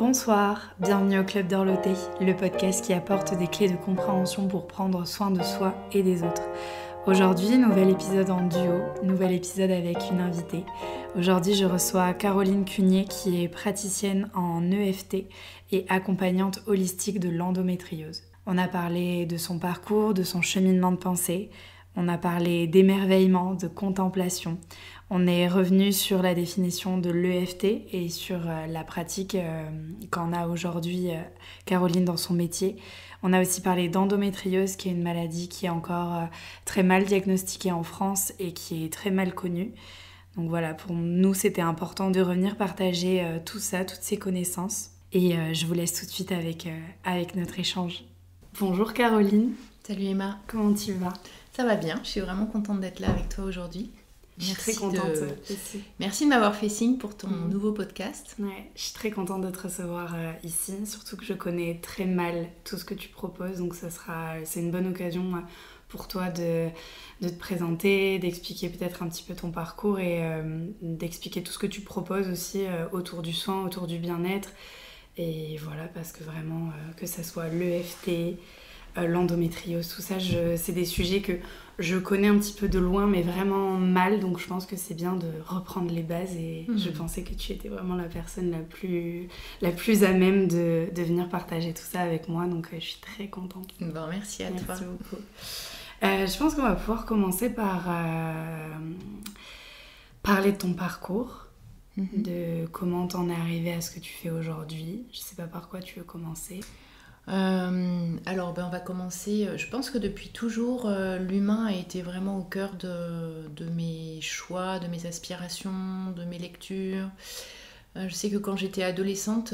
Bonsoir, bienvenue au Club d'Orloté, le podcast qui apporte des clés de compréhension pour prendre soin de soi et des autres. Aujourd'hui, nouvel épisode en duo, nouvel épisode avec une invitée. Aujourd'hui, je reçois Caroline Cunier qui est praticienne en EFT et accompagnante holistique de l'endométriose. On a parlé de son parcours, de son cheminement de pensée. On a parlé d'émerveillement, de contemplation. On est revenu sur la définition de l'EFT et sur la pratique qu'en a aujourd'hui Caroline dans son métier. On a aussi parlé d'endométriose, qui est une maladie qui est encore très mal diagnostiquée en France et qui est très mal connue. Donc voilà, pour nous, c'était important de revenir partager tout ça, toutes ces connaissances. Et je vous laisse tout de suite avec notre échange. Bonjour Caroline. Salut Emma. Comment tu vas ? Ça va bien, je suis vraiment contente d'être là avec toi aujourd'hui. Je suis très contente aussi. Merci de m'avoir fait signe pour ton nouveau podcast. Ouais, je suis très contente de te recevoir ici, surtout que je connais très mal tout ce que tu proposes, donc c'est une bonne occasion pour toi de te présenter, d'expliquer peut-être un petit peu ton parcours et d'expliquer tout ce que tu proposes aussi autour du soin, autour du bien-être. Et voilà, parce que vraiment, que ça soit l'EFT, l'endométriose, tout ça, c'est des sujets que je connais un petit peu de loin, mais vraiment mal, donc je pense que c'est bien de reprendre les bases et je pensais que tu étais vraiment la personne la plus à même de venir partager tout ça avec moi, donc je suis très contente. Bon, merci à toi. Merci beaucoup. Je pense qu'on va pouvoir commencer par parler de ton parcours, de comment t'en es arrivée à ce que tu fais aujourd'hui. Je sais pas par quoi tu veux commencer. Alors on va commencer. Je pense que depuis toujours l'humain a été vraiment au cœur de mes choix, de mes aspirations, de mes lectures. Je sais que quand j'étais adolescente,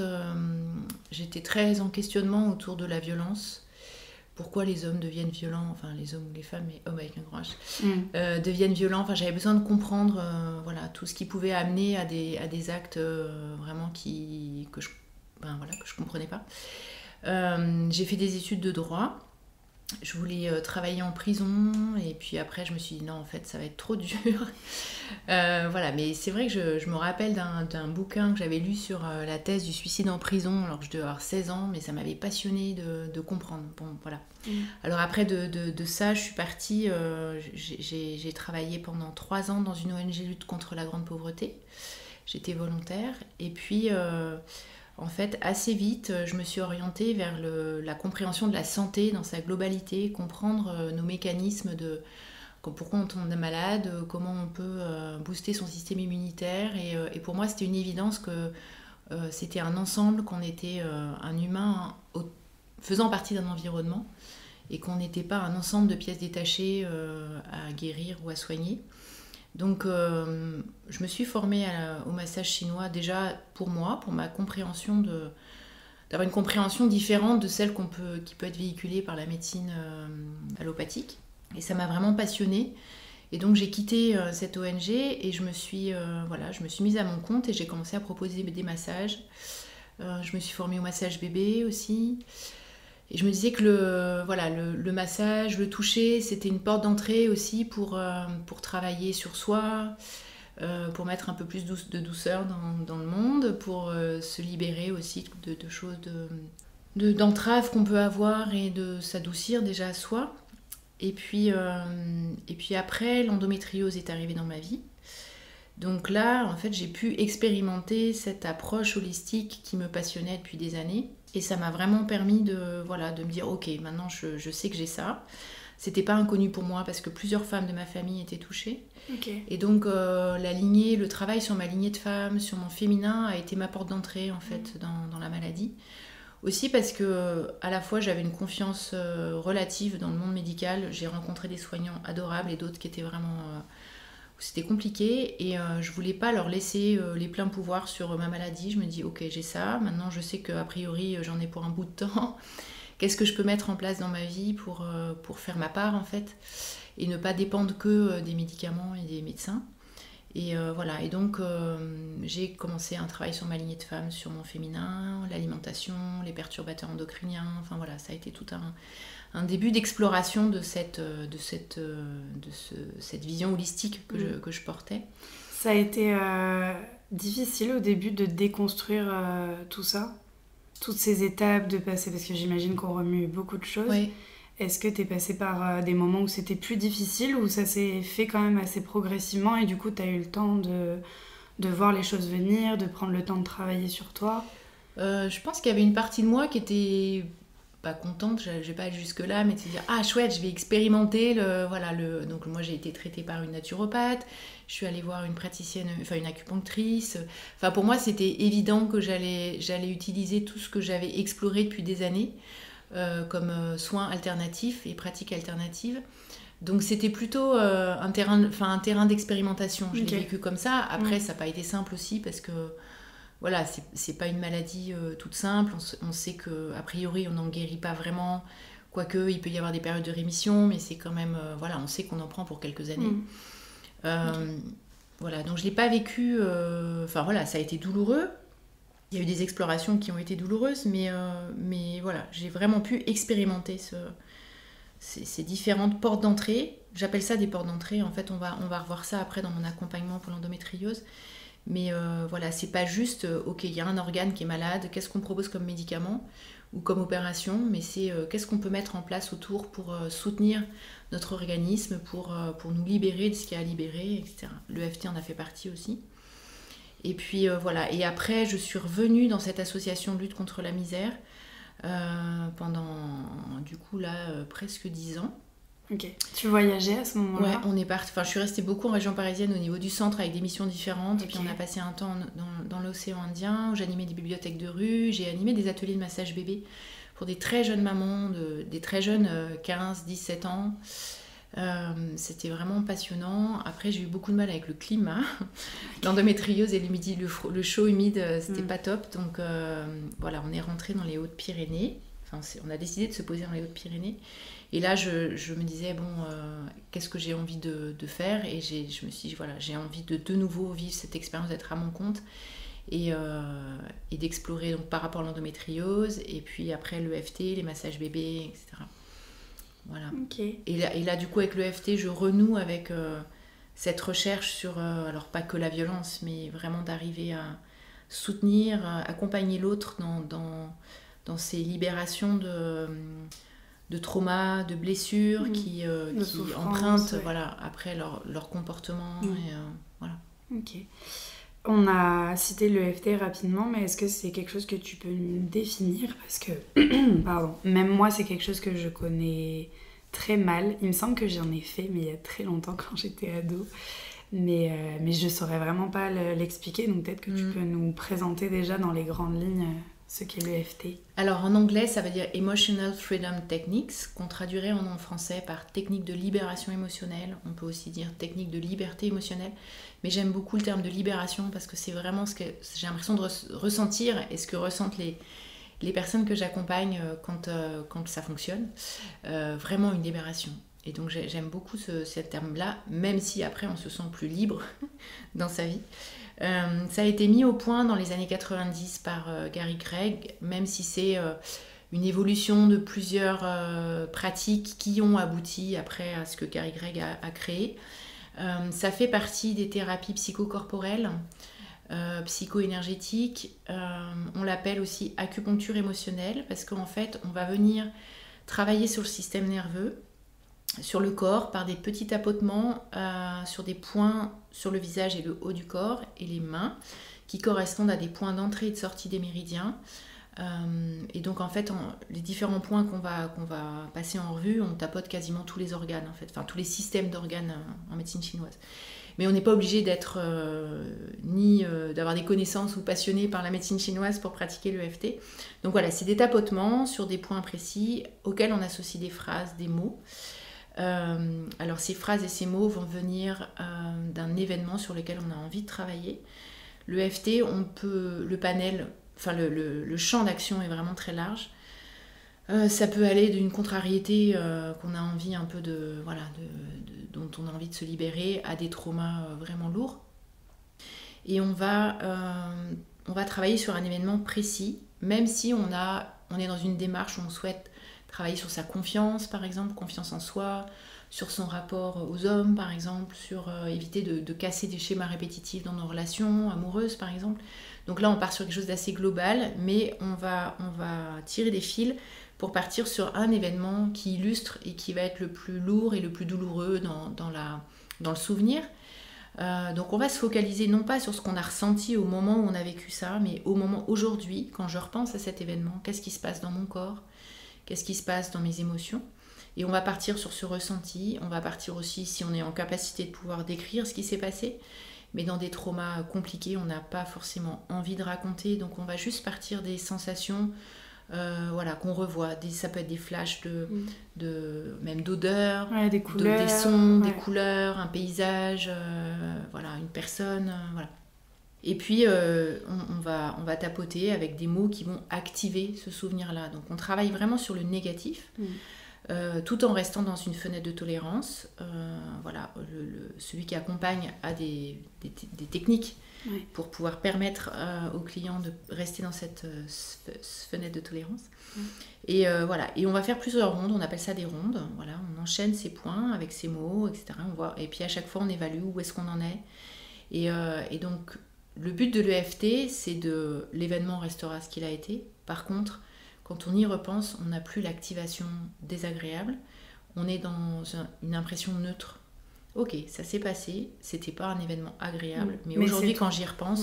j'étais très en questionnement autour de la violence. Pourquoi les hommes deviennent violents, enfin les hommes ou les femmes, mais hommes avec un grand H, deviennent violents. Enfin, j'avais besoin de comprendre voilà, tout ce qui pouvait amener à des actes vraiment que je comprenais pas. J'ai fait des études de droit. Je voulais travailler en prison et puis après je me suis dit non, en fait ça va être trop dur. Voilà, mais c'est vrai que je me rappelle d'un bouquin que j'avais lu sur la thèse du suicide en prison, alors que je devais avoir 16 ans, mais ça m'avait passionnée de comprendre. Bon, voilà. Alors après de ça, je suis partie, j'ai travaillé pendant 3 ans dans une ONG lutte contre la grande pauvreté. J'étais volontaire et puis en fait, assez vite, je me suis orientée vers la compréhension de la santé dans sa globalité, comprendre nos mécanismes de pourquoi on tombe malade, comment on peut booster son système immunitaire. Et pour moi, c'était une évidence que c'était un ensemble, qu'on était un humain faisant partie d'un environnement et qu'on n'était pas un ensemble de pièces détachées à guérir ou à soigner. Donc je me suis formée au massage chinois déjà pour moi, pour ma compréhension d'avoir une compréhension différente de celle qui peut être véhiculée par la médecine allopathique. Et ça m'a vraiment passionnée. Et donc j'ai quitté cette ONG et je me suis mise à mon compte et j'ai commencé à proposer des massages. Je me suis formée au massage bébé aussi. Et je me disais que le massage, le toucher, c'était une porte d'entrée aussi pour travailler sur soi, pour mettre un peu plus de douceur dans le monde, pour se libérer aussi de choses, d'entraves qu'on peut avoir et de s'adoucir déjà à soi. Et puis après, l'endométriose est arrivée dans ma vie. Donc là, en fait, j'ai pu expérimenter cette approche holistique qui me passionnait depuis des années. Et ça m'a vraiment permis de me dire, ok, maintenant je sais que j'ai ça. C'était pas inconnu pour moi parce que plusieurs femmes de ma famille étaient touchées. Okay. Et donc le travail sur ma lignée de femmes, sur mon féminin a été ma porte d'entrée en fait dans la maladie. Aussi parce que à la fois j'avais une confiance relative dans le monde médical. J'ai rencontré des soignants adorables et d'autres qui étaient vraiment... C'était compliqué et je voulais pas leur laisser les pleins pouvoirs sur ma maladie. Je me dis ok, j'ai ça, maintenant je sais qu'a priori j'en ai pour un bout de temps. Qu'est-ce que je peux mettre en place dans ma vie pour faire ma part en fait et ne pas dépendre que des médicaments et des médecins. Et voilà, et donc j'ai commencé un travail sur ma lignée de femmes, sur mon féminin, l'alimentation, les perturbateurs endocriniens, enfin voilà, ça a été tout un début d'exploration de cette vision holistique que je portais. Ça a été difficile au début de déconstruire tout ça ? toutes ces étapes de passer, parce que j'imagine qu'on remue beaucoup de choses, Oui. est-ce que t'es passé par des moments où c'était plus difficile, ou ça s'est fait quand même assez progressivement et du coup t'as eu le temps de voir les choses venir, de prendre le temps de travailler sur toi? Je pense qu'il y avait une partie de moi qui était pas contente, je vais pas aller jusque-là, mais de se dire ah chouette, je vais expérimenter donc moi j'ai été traitée par une naturopathe, je suis allée voir une praticienne, enfin une acupunctrice. Enfin pour moi c'était évident que j'allais utiliser tout ce que j'avais exploré depuis des années comme soins alternatifs et pratiques alternatives. Donc c'était plutôt un terrain d'expérimentation. Je l'ai vécu comme ça. Après ça n'a pas été simple aussi parce que voilà, c'est pas une maladie toute simple. On sait qu'a priori, on n'en guérit pas vraiment. Quoique, il peut y avoir des périodes de rémission, mais c'est quand même... voilà, on sait qu'on en prend pour quelques années. Voilà, donc je l'ai pas vécu... Enfin voilà, ça a été douloureux. Il y a eu des explorations qui ont été douloureuses, mais voilà, j'ai vraiment pu expérimenter ces différentes portes d'entrée. J'appelle ça des portes d'entrée. En fait, on va revoir ça après dans mon accompagnement pour l'endométriose. Mais voilà, c'est pas juste, ok, il y a un organe qui est malade, qu'est-ce qu'on propose comme médicament ou comme opération, mais c'est qu'est-ce qu'on peut mettre en place autour pour soutenir notre organisme, pour nous libérer de ce qu'il y a à libérer, etc. L'EFT en a fait partie aussi. Et puis voilà, et après je suis revenue dans cette association de lutte contre la misère pendant du coup là presque 10 ans. Ok. Tu voyageais à ce moment-là? Ouais, on est parti. Enfin, je suis restée beaucoup en région parisienne au niveau du centre avec des missions différentes. Okay. Et puis on a passé un temps dans l'océan Indien où j'animais des bibliothèques de rue, j'ai animé des ateliers de massage bébé pour des très jeunes mamans, des très jeunes 15, 17 ans. C'était vraiment passionnant. Après, j'ai eu beaucoup de mal avec le climat. L'endométriose et le chaud humide, c'était pas top. Donc voilà, on est rentré dans les Hautes-Pyrénées. Enfin, on a décidé de se poser dans les Hautes-Pyrénées. Et là, je me disais, bon, qu'est-ce que j'ai envie de faire? Et je me suis dit, voilà, j'ai envie de nouveau vivre cette expérience d'être à mon compte et d'explorer donc, par rapport à l'endométriose, et puis après l'EFT, les massages bébés, etc. Voilà. Okay. Et là, du coup, avec l'EFT, je renoue avec cette recherche sur, alors pas que la violence, mais vraiment d'arriver à soutenir, accompagner l'autre dans ces libérations de traumas, de blessures qui empruntent voilà, après leur comportement. Et, voilà. Ok. On a cité l'EFT rapidement, mais est-ce que c'est quelque chose que tu peux nous définir? Parce que, pardon, même moi, c'est quelque chose que je connais très mal. Il me semble que j'en ai fait, mais il y a très longtemps, quand j'étais ado. Mais je ne saurais vraiment pas l'expliquer, donc peut-être que tu peux nous présenter déjà dans les grandes lignes ce qu'est l'EFT. Alors en anglais, ça veut dire Emotional Freedom Techniques, qu'on traduirait en français par technique de libération émotionnelle. On peut aussi dire technique de liberté émotionnelle. Mais j'aime beaucoup le terme de libération parce que c'est vraiment ce que j'ai l'impression de ressentir et ce que ressentent les personnes que j'accompagne quand ça fonctionne. Vraiment une libération. Et donc j'aime beaucoup ce terme-là, même si après on se sent plus libre dans sa vie. Ça a été mis au point dans les années 90 par Gary Craig, même si c'est une évolution de plusieurs pratiques qui ont abouti après à ce que Gary Craig a créé. Ça fait partie des thérapies psychocorporelles, psycho-énergétiques. On l'appelle aussi acupuncture émotionnelle parce qu'en fait, on va venir travailler sur le système nerveux, sur le corps, par des petits tapotements sur des points sur le visage et le haut du corps et les mains qui correspondent à des points d'entrée et de sortie des méridiens. Et donc en fait, les différents points qu'on va passer en revue, on tapote quasiment tous les organes, en fait, enfin tous les systèmes d'organes en médecine chinoise. Mais on n'est pas obligé d'être d'avoir des connaissances ou passionné par la médecine chinoise pour pratiquer l'EFT. Donc voilà, c'est des tapotements sur des points précis auxquels on associe des phrases, des mots. Alors ces phrases et ces mots vont venir d'un événement sur lequel on a envie de travailler. L'EFT, le panel, enfin le champ d'action est vraiment très large. Ça peut aller d'une contrariété qu'on a envie un peu dont on a envie de se libérer, à des traumas vraiment lourds. Et on va travailler sur un événement précis, même si on est dans une démarche où on souhaite travailler sur sa confiance, par exemple, confiance en soi, sur son rapport aux hommes, par exemple, sur éviter de casser des schémas répétitifs dans nos relations amoureuses, par exemple. Donc là, on part sur quelque chose d'assez global, mais on va tirer des fils pour partir sur un événement qui illustre et qui va être le plus lourd et le plus douloureux dans le souvenir. Donc on va se focaliser non pas sur ce qu'on a ressenti au moment où on a vécu ça, mais au moment aujourd'hui, quand je repense à cet événement, qu'est-ce qui se passe dans mon corps, qu'est-ce qui se passe dans mes émotions. Et on va partir sur ce ressenti, on va partir aussi si on est en capacité de pouvoir décrire ce qui s'est passé, mais dans des traumas compliqués, on n'a pas forcément envie de raconter, donc on va juste partir des sensations qu'on revoit. Ça peut être des flashs même d'odeurs, des couleurs, des sons, des couleurs, un paysage, une personne, voilà. Et puis on va tapoter avec des mots qui vont activer ce souvenir-là. Donc on travaille vraiment sur le négatif, tout en restant dans une fenêtre de tolérance. Celui qui accompagne a des techniques pour pouvoir permettre aux clients de rester dans cette fenêtre de tolérance. Et on va faire plusieurs rondes, on appelle ça des rondes. Voilà, on enchaîne ces points avec ces mots, etc. Et puis à chaque fois, on évalue où est-ce qu'on en est. Et donc, le but de l'EFT, c'est l'événement restera ce qu'il a été. Par contre, quand on y repense, on n'a plus l'activation désagréable. On est dans une impression neutre. Ok, ça s'est passé, c'était pas un événement agréable, mais aujourd'hui, quand j'y repense,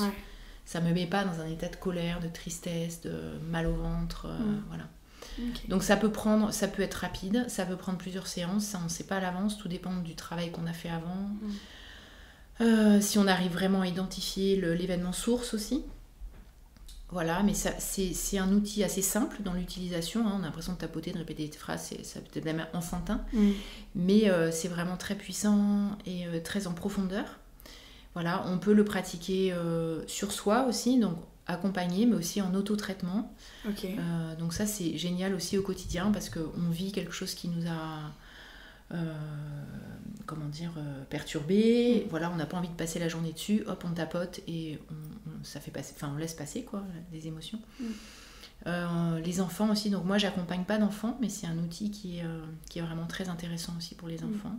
ça me met pas dans un état de colère, de tristesse, de mal au ventre, voilà. Okay. Donc ça peut être rapide, ça peut prendre plusieurs séances, ça on ne sait pas à l'avance, tout dépend du travail qu'on a fait avant. Si on arrive vraiment à identifier l'événement source aussi. Voilà, mais c'est un outil assez simple dans l'utilisation. On a l'impression de tapoter, de répéter des phrases, ça peut être même enfantin. Mais c'est vraiment très puissant et très en profondeur. Voilà, on peut le pratiquer sur soi aussi, donc accompagné, mais aussi en autotraitement. Okay. Donc ça, c'est génial aussi au quotidien parce qu'on vit quelque chose qui nous a... perturbé, voilà, on n'a pas envie de passer la journée dessus, hop, on tapote et on laisse passer quoi, les émotions. Les enfants aussi, donc moi j'accompagne pas d'enfants, mais c'est un outil qui est vraiment très intéressant aussi pour les enfants.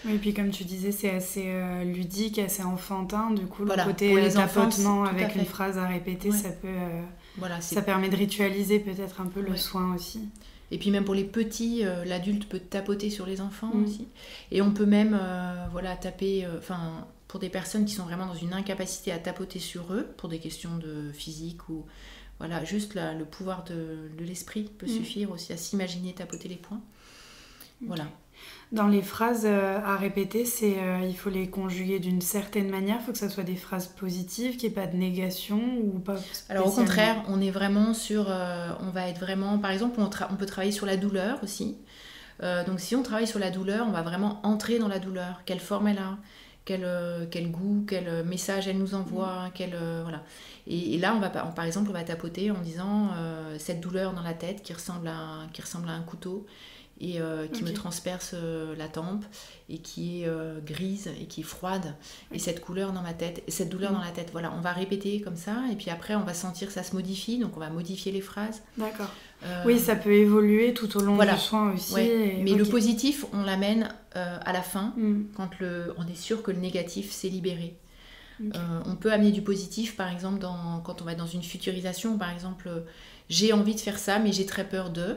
Oui, et puis comme tu disais, c'est assez ludique, assez enfantin, du coup le côté pour les tapotement enfants, avec une phrase à répéter, ça peut ça permet de ritualiser peut-être un peu le soin aussi. Et puis même pour les petits, l'adulte peut tapoter sur les enfants aussi. Et on peut même taper, pour des personnes qui sont vraiment dans une incapacité à tapoter sur eux, pour des questions de physique ou... Voilà, juste le pouvoir de l'esprit peut suffire aussi à s'imaginer tapoter les points. Voilà. Dans les phrases à répéter, il faut les conjuguer d'une certaine manière, il faut que ça soit des phrases positives, qu'il n'y ait pas de négation ou pas spécialement. Alors au contraire, on est vraiment sur... on va être vraiment... Par exemple, on peut travailler sur la douleur aussi. Donc si on travaille sur la douleur, on va vraiment entrer dans la douleur. Quelle forme elle a, quel goût, quel message elle nous envoie, voilà. Et là, par exemple, on va tapoter en disant cette douleur dans la tête qui ressemble à un couteau et qui me transperce la tempe et qui est grise et qui est froide. Et cette couleur dans ma tête, cette douleur dans la tête, voilà, on va répéter comme ça et puis après on va sentir que ça se modifie, donc on va modifier les phrases. D'accord. Oui, ça peut évoluer tout au long du soin aussi. Ouais. Mais le positif, on l'amène à la fin, quand on est sûr que le négatif s'est libéré. Okay. On peut amener du positif, par exemple, quand on va dans une futurisation, par exemple, j'ai envie de faire ça, mais j'ai très peur de,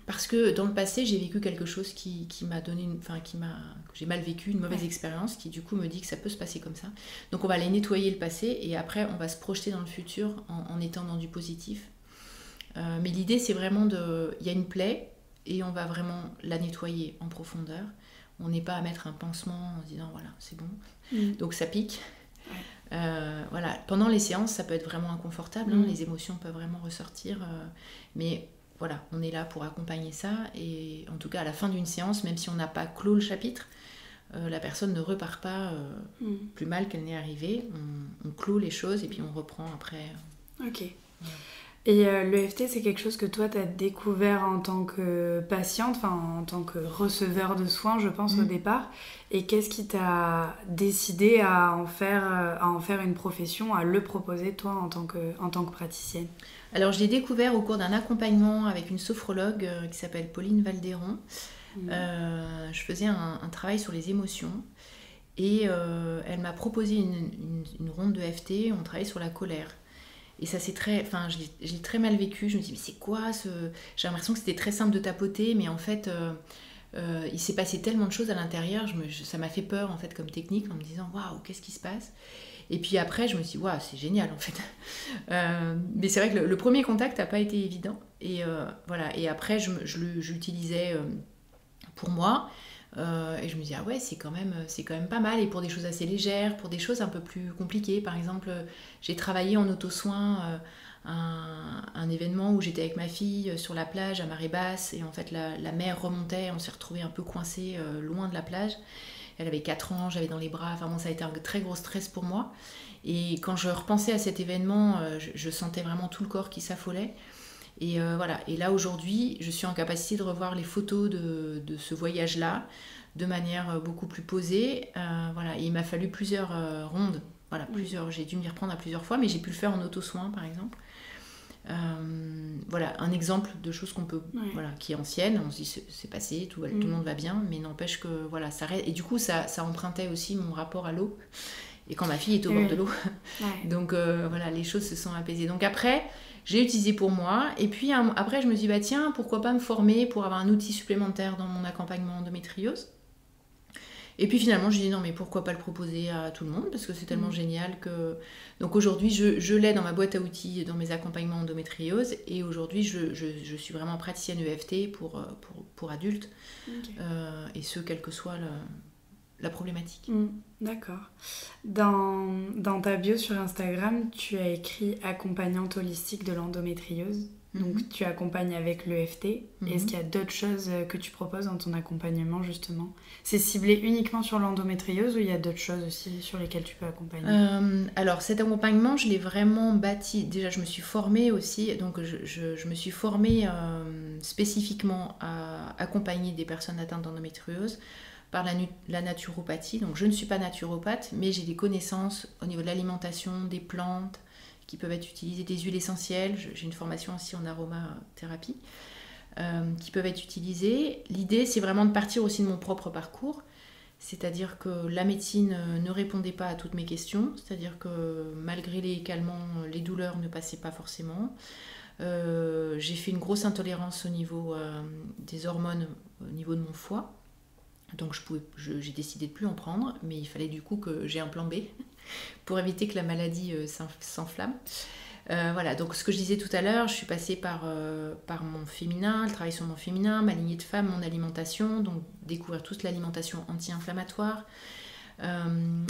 parce que dans le passé, j'ai vécu quelque chose qui m'a donné, que j'ai mal vécu, une mauvaise expérience, qui du coup me dit que ça peut se passer comme ça. Donc on va aller nettoyer le passé, et après on va se projeter dans le futur en étant dans du positif. Mais l'idée, c'est vraiment il y a une plaie, et on va vraiment la nettoyer en profondeur. On n'est pas à mettre un pansement en se disant, voilà, c'est bon. Donc ça pique. Voilà. Pendant les séances, ça peut être vraiment inconfortable, les émotions peuvent vraiment ressortir, mais voilà, on est là pour accompagner ça, et en tout cas à la fin d'une séance, même si on n'a pas clos le chapitre, la personne ne repart pas plus mal qu'elle n'est arrivée, on clôt les choses et puis on reprend après. Ok. Et l'EFT, c'est quelque chose que toi, tu as découvert en tant que patiente, enfin en tant que receveur de soins, je pense, au départ. Et qu'est-ce qui t'a décidé à en faire une profession, à le proposer, toi, en tant que praticienne? Alors, je l'ai découvert au cours d'un accompagnement avec une sophrologue qui s'appelle Pauline Valderon. Je faisais un travail sur les émotions et elle m'a proposé une ronde de FT, on travaillait sur la colère. Et ça c'est j'ai très mal vécu, je me dis mais c'est quoi ce... J'ai l'impression que c'était très simple de tapoter, mais en fait il s'est passé tellement de choses à l'intérieur, ça m'a fait peur en fait comme technique en me disant waouh, qu'est-ce qui se passe? Et puis après je me suis dit waouh, c'est génial en fait. Mais c'est vrai que le premier contact n'a pas été évident. Et voilà, et après je l'utilisais pour moi. Et je me dis ah ouais, c'est quand même pas mal, et pour des choses assez légères, pour des choses un peu plus compliquées. Par exemple, j'ai travaillé en auto-soin un événement où j'étais avec ma fille sur la plage à marée basse, et en fait la mer remontait, on s'est retrouvés un peu coincés loin de la plage. Elle avait 4 ans, j'avais dans les bras, enfin bon, ça a été un très gros stress pour moi. Et quand je repensais à cet événement, je sentais vraiment tout le corps qui s'affolait. Et voilà. Et là aujourd'hui, je suis en capacité de revoir les photos de ce voyage-là de manière beaucoup plus posée. Voilà. Et il m'a fallu plusieurs rondes. Voilà, j'ai dû m'y reprendre à plusieurs fois, mais j'ai pu le faire en auto-soin par exemple. Voilà, un exemple de choses qu'on peut, voilà, qui est ancienne. On se dit c'est passé, tout le monde va bien, mais n'empêche que voilà, ça reste. Et du coup, ça empruntait aussi mon rapport à l'eau. Et quand ma fille est au bord de l'eau, donc voilà, les choses se sont apaisées. Donc après, j'ai utilisé pour moi, et puis après je me suis dit bah tiens, pourquoi pas me former pour avoir un outil supplémentaire dans mon accompagnement endométriose. Et puis finalement je dis non, mais pourquoi pas le proposer à tout le monde, parce que c'est tellement génial que... Donc aujourd'hui je l'ai dans ma boîte à outils dans mes accompagnements endométriose, et aujourd'hui je suis vraiment praticienne EFT pour adultes, et ce quelle que soit la problématique. D'accord. Dans ta bio sur Instagram, tu as écrit accompagnante holistique de l'endométriose. Donc tu accompagnes avec l'EFT. Est-ce qu'il y a d'autres choses que tu proposes dans ton accompagnement justement? C'est ciblé uniquement sur l'endométriose ou il y a d'autres choses aussi sur lesquelles tu peux accompagner? Alors cet accompagnement, je l'ai vraiment bâti. Déjà, je me suis formée aussi. Donc je me suis formée spécifiquement à accompagner des personnes atteintes d'endométriose par la naturopathie. Donc je ne suis pas naturopathe, mais j'ai des connaissances au niveau de l'alimentation, des plantes qui peuvent être utilisées, des huiles essentielles. J'ai une formation aussi en aromathérapie qui peuvent être utilisées. L'idée, c'est vraiment de partir aussi de mon propre parcours, c'est-à-dire que la médecine ne répondait pas à toutes mes questions, c'est-à-dire que malgré les calmants, les douleurs ne passaient pas forcément. J'ai fait une grosse intolérance au niveau des hormones, au niveau de mon foie. Donc j'ai décidé de plus en prendre, mais il fallait du coup que j'ai un plan B pour éviter que la maladie s'enflamme. Voilà, donc ce que je disais tout à l'heure, je suis passée par mon féminin, le travail sur mon féminin, ma lignée de femme, mon alimentation, donc découvrir toute l'alimentation anti-inflammatoire,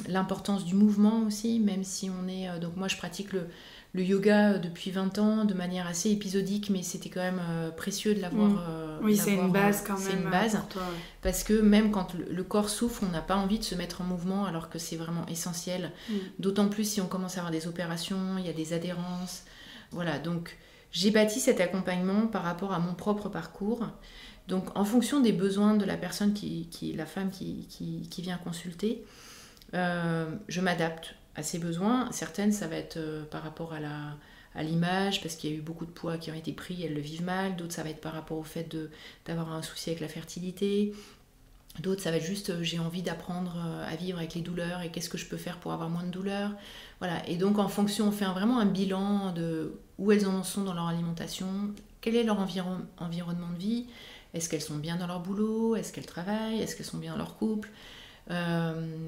l'importance du mouvement aussi, même si on est... donc moi je pratique le yoga depuis 20 ans de manière assez épisodique, mais c'était quand même précieux de l'avoir. Oui, c'est une base quand même. C'est une base, pour toi, ouais. Parce que même quand le corps souffre, on n'a pas envie de se mettre en mouvement alors que c'est vraiment essentiel. D'autant plus si on commence à avoir des opérations, il y a des adhérences. Voilà, donc j'ai bâti cet accompagnement par rapport à mon propre parcours. Donc en fonction des besoins de la personne, la femme qui vient consulter, je m'adapte à ses besoins. Certaines, ça va être par rapport à l'image, parce qu'il y a eu beaucoup de poids qui ont été pris, elles le vivent mal. D'autres, ça va être par rapport au fait d'avoir un souci avec la fertilité. D'autres, ça va être juste, j'ai envie d'apprendre à vivre avec les douleurs, et qu'est-ce que je peux faire pour avoir moins de douleurs. Voilà. Et donc, en fonction, on fait vraiment un bilan de où elles en sont dans leur alimentation, quel est leur environnement de vie, est-ce qu'elles sont bien dans leur boulot, est-ce qu'elles travaillent, est-ce qu'elles sont bien dans leur couple.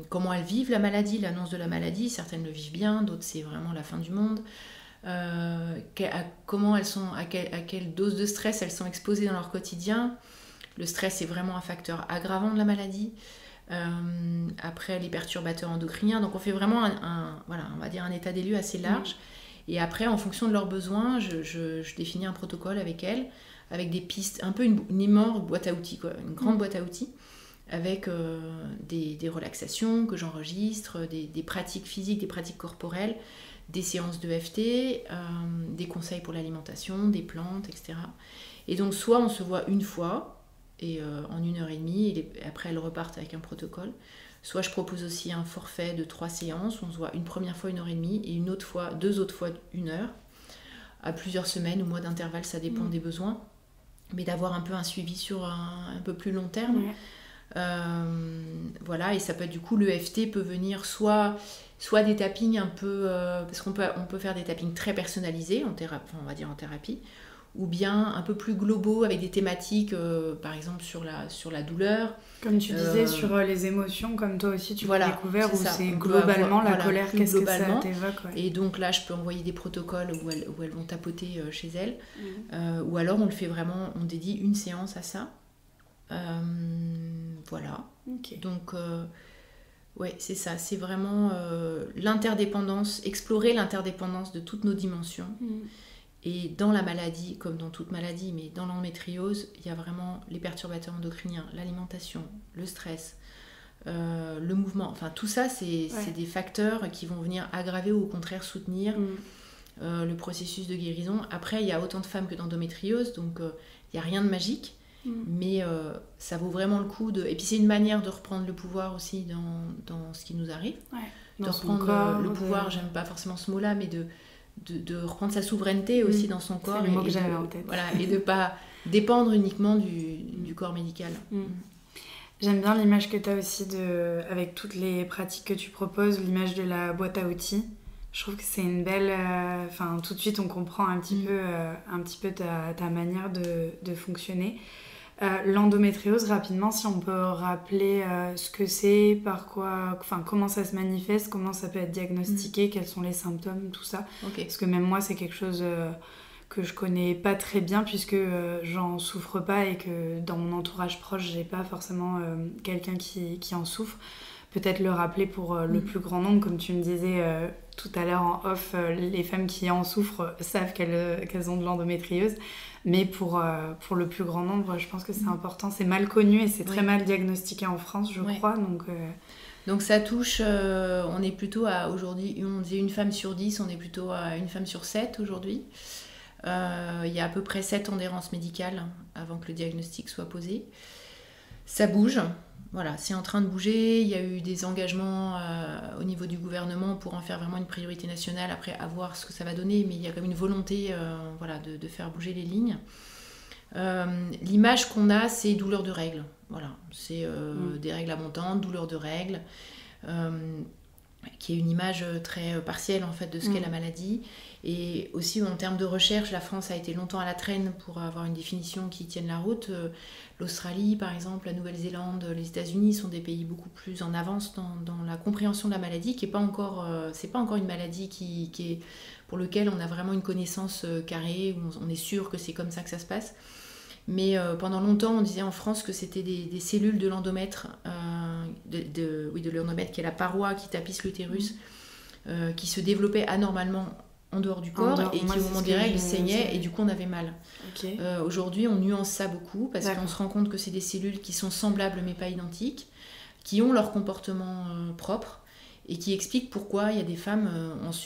Comment elles vivent la maladie, l'annonce de la maladie. Certaines le vivent bien, d'autres c'est vraiment la fin du monde. Comment elles sont, à quelle dose de stress elles sont exposées dans leur quotidien. Le stress est vraiment un facteur aggravant de la maladie. Après les perturbateurs endocriniens, donc on fait vraiment voilà, on va dire un état des lieux assez large. Et après, en fonction de leurs besoins, je définis un protocole avec elles, avec des pistes, un peu une immense boîte à outils, quoi, une grande boîte à outils, avec des relaxations que j'enregistre, des pratiques physiques, des pratiques corporelles, des séances de FT, des conseils pour l'alimentation, des plantes, etc. Et donc soit on se voit une fois, et en 1h30, et après elles repartent avec un protocole. Soit je propose aussi un forfait de 3 séances, on se voit une première fois 1h30 et deux autres fois 1 heure, à plusieurs semaines ou mois d'intervalle, ça dépend des besoins. Mais d'avoir un peu un suivi sur un peu plus long terme. Voilà, et ça peut être du coup, le FT peut venir soit des tappings un peu... parce qu'on peut faire des tappings très personnalisés, on va dire en thérapie, ou bien un peu plus globaux avec des thématiques, par exemple sur la douleur. Comme tu disais, sur les émotions, comme toi aussi tu l'as découvert, où ça. C'est globalement la colère, qu'est-ce globalement. que ça t'évoque. Et donc là, je peux envoyer des protocoles où elles vont tapoter chez elles. Ou alors on le fait vraiment, on dédie une séance à ça. Voilà. Okay. Donc, ouais, c'est ça. C'est vraiment l'interdépendance, explorer l'interdépendance de toutes nos dimensions. Et dans la maladie, comme dans toute maladie, mais dans l'endométriose, il y a vraiment les perturbateurs endocriniens, l'alimentation, le stress, le mouvement. Enfin, tout ça, c'est des facteurs qui vont venir aggraver ou au contraire soutenir le processus de guérison. Après, il y a autant de femmes que d'endométriose, donc il n'y a rien de magique. Mais ça vaut vraiment le coup de... Et puis c'est une manière de reprendre le pouvoir aussi dans ce qui nous arrive. De reprendre le pouvoir, j'aime pas forcément ce mot-là, mais de reprendre sa souveraineté aussi dans son corps. C'est le mot que j'avais en tête. Voilà, et de pas dépendre uniquement du corps médical. J'aime bien l'image que tu as aussi avec toutes les pratiques que tu proposes, l'image de la boîte à outils. Je trouve que c'est une belle... tout de suite, on comprend un petit peu ta manière de fonctionner. L'endométriose, rapidement, si on peut rappeler ce que c'est, comment ça se manifeste, comment ça peut être diagnostiqué, quels sont les symptômes, tout ça. Parce que même moi, c'est quelque chose que je connais pas très bien puisque j'en souffre pas et que dans mon entourage proche, j'ai pas forcément quelqu'un qui en souffre. Peut-être le rappeler pour le plus grand nombre, comme tu me disais tout à l'heure en off, les femmes qui en souffrent savent qu'elles ont de l'endométriose. Mais pour le plus grand nombre, je pense que c'est important. C'est mal connu et c'est très mal diagnostiqué en France, je crois. Donc ça touche, on est plutôt à aujourd'hui, on disait une femme sur 10, on est plutôt à une femme sur 7 aujourd'hui. Il y a à peu près 7 ans d'errance médicale avant que le diagnostic soit posé. Ça bouge. Voilà, c'est en train de bouger. Il y a eu des engagements au niveau du gouvernement pour en faire vraiment une priorité nationale. Après, à voir ce que ça va donner, mais il y a quand même une volonté de faire bouger les lignes. L'image qu'on a, c'est douleur de règles. Voilà, c'est des règles abondantes, douleur de règles, qui est une image très partielle en fait de ce qu'est la maladie. Et aussi en termes de recherche, la France a été longtemps à la traîne pour avoir une définition qui tienne la route. L'Australie, par exemple, la Nouvelle-Zélande, les États-Unis sont des pays beaucoup plus en avance dans la compréhension de la maladie, qui est pas encore, c'est pas encore une maladie qui est, pour lequel on a vraiment une connaissance carrée, où on est sûr que c'est comme ça que ça se passe. Mais pendant longtemps, on disait en France que c'était des cellules de l'endomètre, de l'endomètre qui est la paroi qui tapisse l'utérus, qui se développaient anormalement en dehors du corps et qui au moment des règles saignaient et du coup on avait mal. Aujourd'hui on nuance ça beaucoup parce qu'on se rend compte que c'est des cellules qui sont semblables mais pas identiques, qui ont leur comportement propre et qui expliquent pourquoi il y a des femmes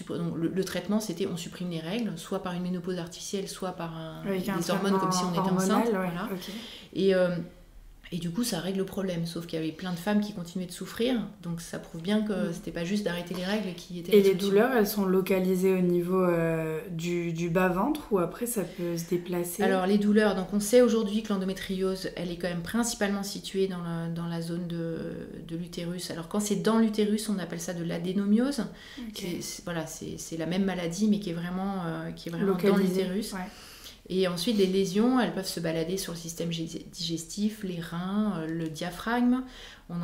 donc le traitement c'était on supprime les règles soit par une ménopause artificielle soit par des hormones comme si on était enceinte et du coup ça règle le problème, sauf qu'il y avait plein de femmes qui continuaient de souffrir, donc ça prouve bien que c'était pas juste d'arrêter les règles qui étaient... Et les douleurs, elles sont localisées au niveau du bas-ventre ou après ça peut se déplacer? Alors les douleurs, donc on sait aujourd'hui que l'endométriose, elle est quand même principalement située dans la zone de l'utérus. Alors quand c'est dans l'utérus, on appelle ça de l'adénomiose. C'est la même maladie mais qui est vraiment dans l'utérus. Et ensuite, les lésions, elles peuvent se balader sur le système digestif, les reins, le diaphragme. On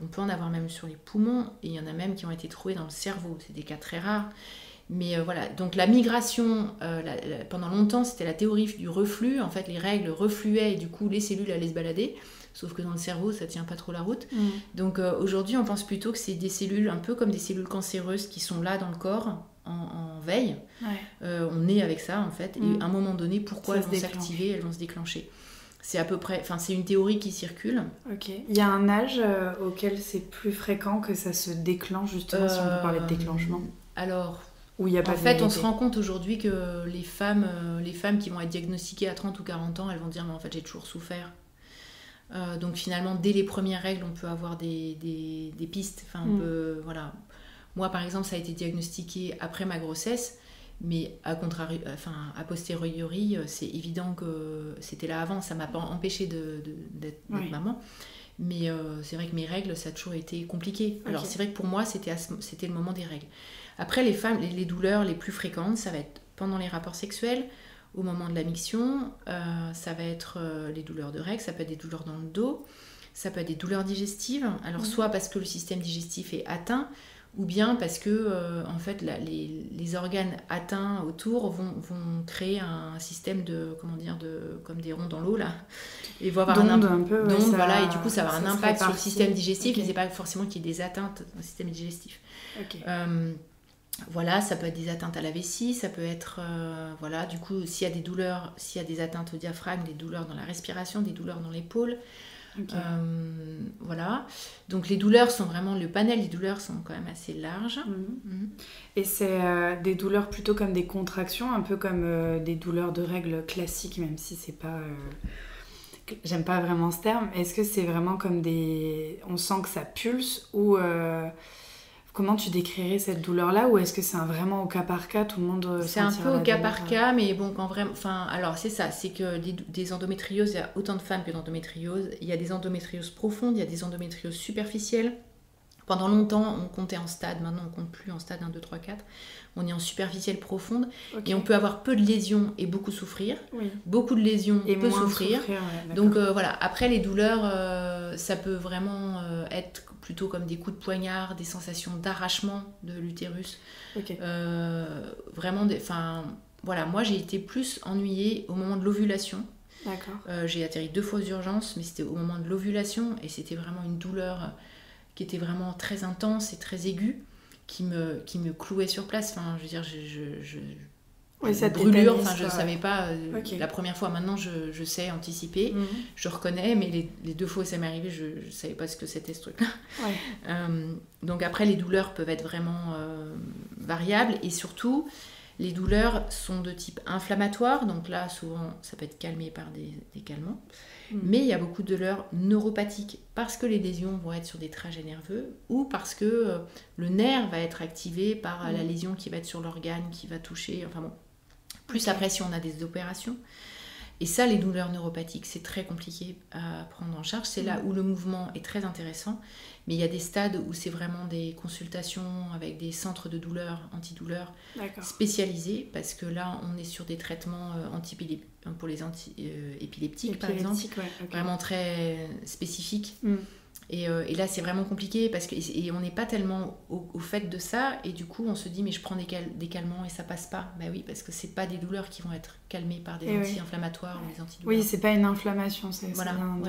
peut en avoir même sur les poumons. Et il y en a même qui ont été trouvés dans le cerveau. C'est des cas très rares. Mais voilà, donc la migration, pendant longtemps, c'était la théorie du reflux. En fait, les règles refluaient et du coup, les cellules allaient se balader. Sauf que dans le cerveau, ça tient pas trop la route. Donc aujourd'hui, on pense plutôt que c'est des cellules, un peu comme des cellules cancéreuses qui sont là dans le corps, en veille. On est avec ça en fait et à un moment donné pourquoi elles vont s'activer, elles vont se déclencher. C'est à peu près, c'est une théorie qui circule. Il y a un âge auquel c'est plus fréquent que ça se déclenche justement, si on peut parler de déclenchement? Alors Ou il n'y a pas En de fait, on vérité? se rend compte aujourd'hui que les femmes qui vont être diagnostiquées à 30 ou 40 ans, elles vont dire, mais en fait, j'ai toujours souffert. Donc finalement, dès les premières règles, on peut avoir des pistes. Enfin, on peut, voilà. Moi, par exemple, ça a été diagnostiqué après ma grossesse, mais a posteriori, c'est évident que c'était là avant. Ça ne m'a pas empêché d'être maman. Mais c'est vrai que mes règles, ça a toujours été compliqué. Alors c'est vrai que pour moi, c'était le moment des règles. Après, les femmes, les douleurs les plus fréquentes, ça va être pendant les rapports sexuels, au moment de la miction, ça va être les douleurs de règles, ça peut être des douleurs dans le dos, ça peut être des douleurs digestives. Alors soit parce que le système digestif est atteint, ou bien parce que en fait les organes atteints autour vont créer un système comme des ronds dans l'eau là, et vont avoir un peu, d'onde, voilà, et du coup ça va avoir un impact sur le système digestif, okay. mais c'est pas forcément qu'il y ait des atteintes au système digestif. Okay. Voilà, ça peut être des atteintes à la vessie, ça peut être, voilà, du coup, s'il y a des douleurs, s'il y a des atteintes au diaphragme, des douleurs dans la respiration, des douleurs dans l'épaule, voilà. Donc les douleurs sont vraiment, le panel des douleurs sont quand même assez large. Et c'est des douleurs plutôt comme des contractions, un peu comme des douleurs de règles classiques, même si c'est pas... J'aime pas vraiment ce terme. Est-ce que c'est vraiment comme des... On sent que ça pulse ou... Comment tu décrirais cette douleur-là, ou est-ce que c'est vraiment au cas par cas, tout le monde c'est un peu au cas par cas, mais bon, quand vraiment... Enfin, alors c'est ça, c'est que des endométrioses, il y a autant de femmes que d'endométrioses. Il y a des endométrioses profondes, il y a des endométrioses superficielles. Pendant longtemps, on comptait en stade, maintenant on compte plus en stade 1, 2, 3, 4. On est en superficielle profonde, et on peut avoir peu de lésions et beaucoup souffrir. Beaucoup de lésions et peu souffrir. Donc voilà, après les douleurs, ça peut vraiment être plutôt comme des coups de poignard, des sensations d'arrachement de l'utérus. Vraiment, voilà, moi j'ai été plus ennuyée au moment de l'ovulation. J'ai atterri 2 fois aux urgences, mais c'était au moment de l'ovulation, et c'était vraiment une douleur qui était vraiment très intense et très aiguë, qui me clouait sur place. Enfin, je veux dire, cette brûlure, enfin, je ne savais pas la première fois. Maintenant, je sais anticiper, je reconnais, mais les 2 fois où ça m'est arrivé, je ne savais pas ce que c'était ce truc-là. Donc après, les douleurs peuvent être vraiment variables, et surtout, les douleurs sont de type inflammatoire, donc là, souvent, ça peut être calmé par des calmants. Mais il y a beaucoup de douleurs neuropathiques, parce que les lésions vont être sur des trajets nerveux, ou parce que le nerf va être activé par la lésion qui va être sur l'organe, qui va toucher, enfin bon. Plus après si on a des opérations. Et ça, les douleurs neuropathiques, c'est très compliqué à prendre en charge. C'est là où le mouvement est très intéressant. Mais il y a des stades où c'est vraiment des consultations avec des centres de douleurs, antidouleurs spécialisés, parce que là, on est sur des traitements pour les épileptiques, par exemple, vraiment très spécifiques. Et là, c'est vraiment compliqué, parce et on n'est pas tellement au fait de ça, et du coup, on se dit, mais je prends des calmants et ça passe pas. Ben oui, parce que c'est pas des douleurs qui vont être calmées par des anti-inflammatoires ou des antidouleurs. Oui, c'est pas une inflammation, c'est bien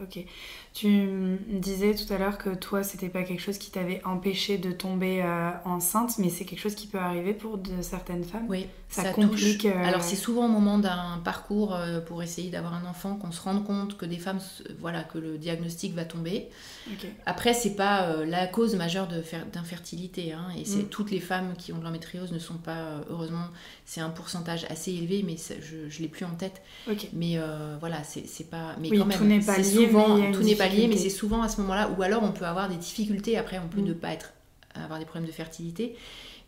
Ok. Tu me disais tout à l'heure que toi, c'était pas quelque chose qui t'avait empêché de tomber enceinte, mais c'est quelque chose qui peut arriver pour certaines femmes. Oui, ça complique. Alors, c'est souvent au moment d'un parcours pour essayer d'avoir un enfant qu'on se rende compte que des femmes, que le diagnostic va tomber. Après, c'est pas la cause majeure d'infertilité, hein, et toutes les femmes qui ont de l'endométriose ne sont pas, heureusement, c'est un pourcentage assez élevé, mais je l'ai plus en tête. Mais voilà, c'est pas, mais quand même, tout n'est pas lié, tout n'est pas lié, mais c'est souvent à ce moment-là, ou alors on peut avoir des difficultés. Après, on peut ne pas avoir des problèmes de fertilité,